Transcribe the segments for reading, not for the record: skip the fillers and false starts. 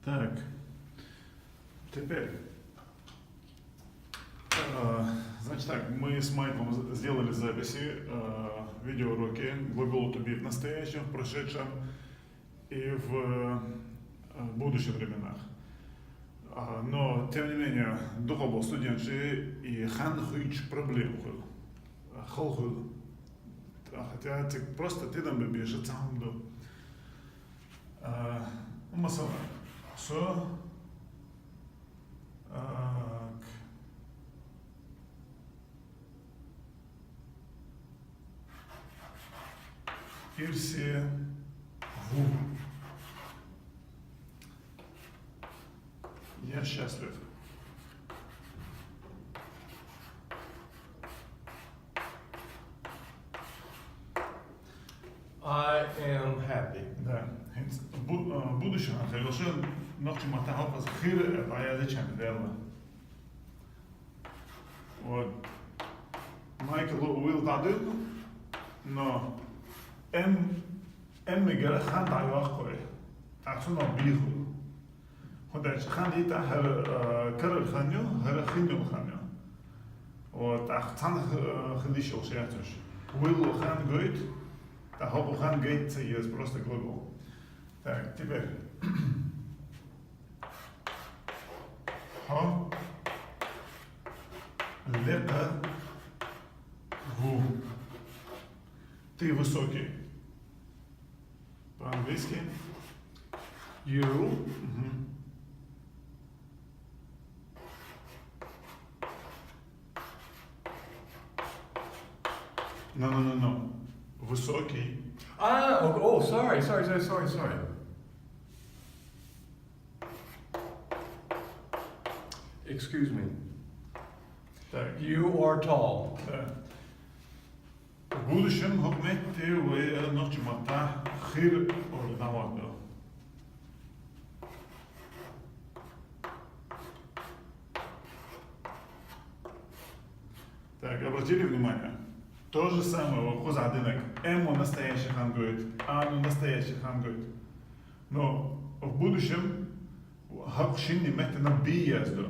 Так, теперь, значит так, мы с Майклом сделали записи, видеоуроки глагола to be в настоящем, в прошедшем и в будущих временах. Но, тем не менее, духо был студентши и хан хуич проблем хол. Хотя просто ты там бы бежишь сам до. Масала. So, версия в. Я счастлив. I am happy. Да. В будущем хорошо, но чем это хапа захир, а я зачем верно? Вот. Майкл Уилл тадил, но мигер хан тайвахой. Таксуно биху. Ходач хан ита карр ханю, хиню ханю. Вот. Ахтан хлиш ошиатуш. Уилл хан гойт. А хопухан гейт есть просто глагол. Так, теперь. Хо. Лека. Ву. Ты высокий. По-английски. You No. Высокий. Sorry. Excuse me. Так. You are tall. Да. В будущем хокметти вы ночмата хир ордавадо. Так, обратили внимание? То же самое, хозадинок. Эмо настоящий хан говорит, ану настоящий хан говорит. Но в будущем хакшин не метит на би язду.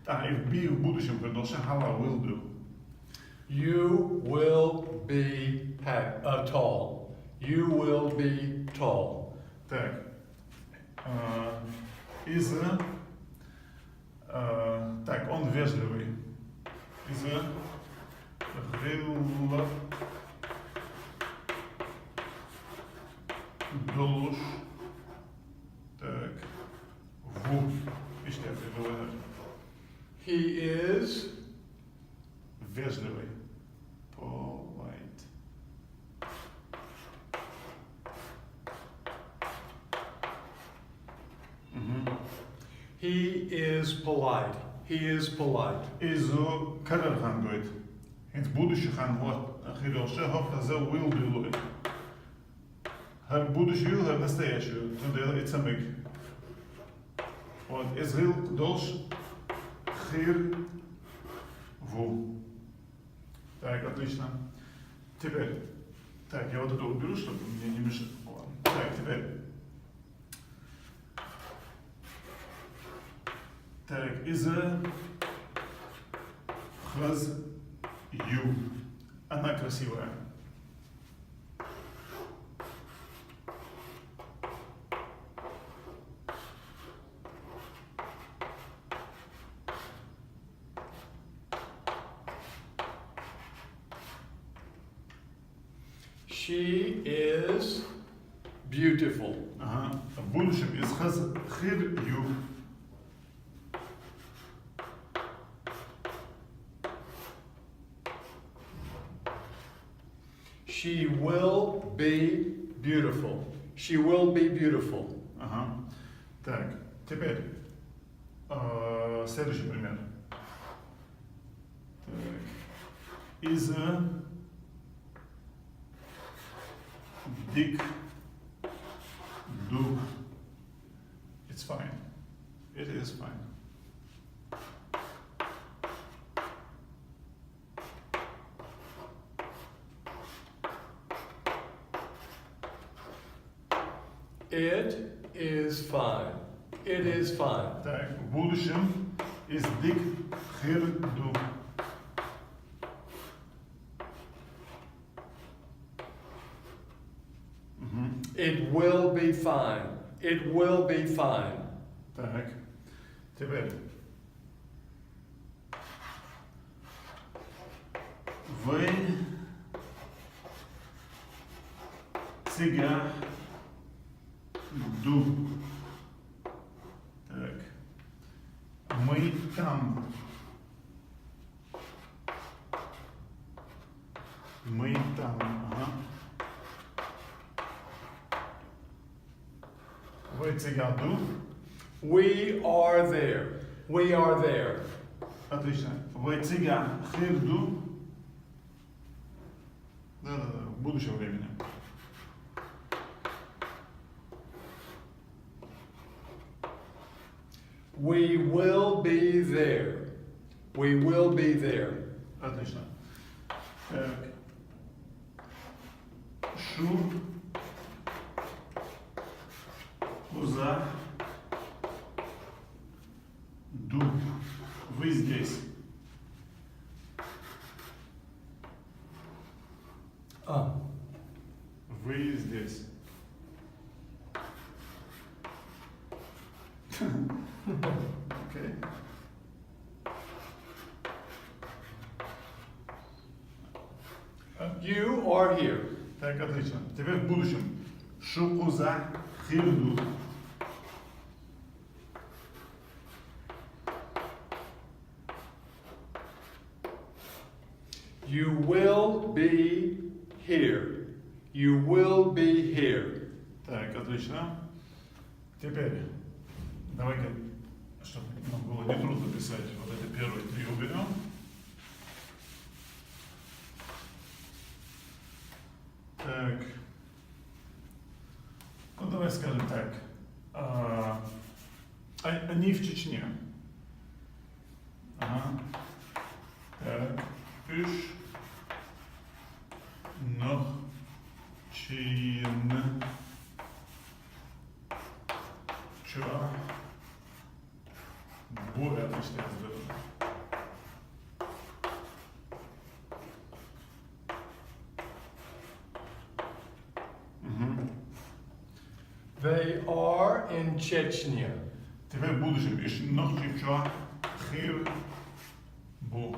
Так, и в би в будущем продолжает хала will do. You will be tall. You will be tall. Так, так, он вежливый. Рилла Долуш. Так, ву. Ишь, я придумал. He is Вежливый. Polite. He is polite. He is polite. Изо Карархан говорит. В будущем хан вот хидоше хофазе will do. Хар будущую, хар настоящую. It's a mix. Вот Израил долж хир ву. Так, отлично. Теперь, так, я вот это уберу, чтобы мне не мешало. Так, теперь. Так, Иза хаз ю. Она красивая. She is beautiful. Ага. В будущем из хаз хир ю. She will be beautiful. She will be beautiful. Ага. Так, теперь следующий пример. Так. Is a dick do. It's fine. It is fine. It is fine. It is fine. Так, в будущем is dik khirdu. It will be fine. It will be fine. Так, теперь. Ви сега ду. Так. Ми там. Ми там. Ага. Ви сега ду. We are there. We are there. Отлично. Ви сега хирду. Да-да-да, в будущем времени. We will be there. We will be there. Отлично. Так. Шу. Куза. Ду. Вы здесь. Вы здесь. Окей. You are here. Так, отлично. Теперь в будущем. Шукуза хирду. You will be here. You will be here. Так, отлично. Теперь, давай-ка, чтобы нам было не трудно писать, вот эти первые три уберем. Так. Ну, давай скажем так. Они в Чечне. Ага. Так. Üç. Noch. Çin. Чё? Более отлично сделано. They are in Chechnya. Теперь в будущем ищ noch чичо хир бу.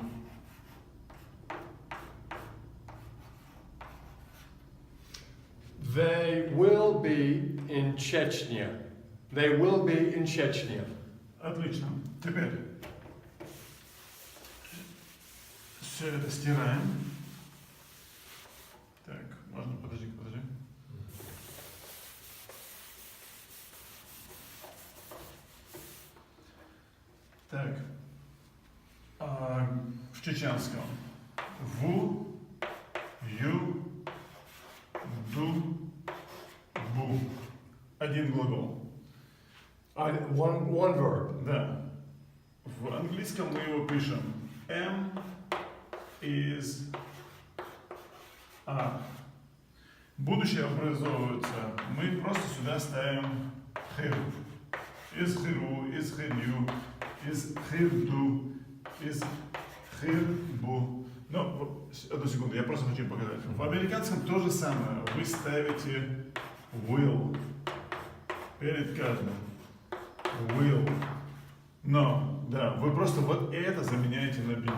They will be in Chechnya. They will be in Chechnya. Отлично. Теперь все это стираем. Так, можно, подожди. Так, в чеченском. Ву, ю, ду, бу. Один глагол. One verb. Да. В английском мы его пишем. Am is are. Будущее образовывается. Мы просто сюда ставим хир. Из хиру, из хирю, из хирду, из хирбу. Ну, одну секунду, я просто хочу показать. В американском то же самое. Вы ставите will перед каждым. Will. Но, да, вы просто вот это заменяете на be.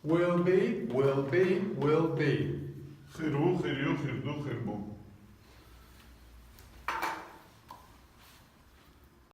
Will be, will be, will be. Хиру, хирю, хирду,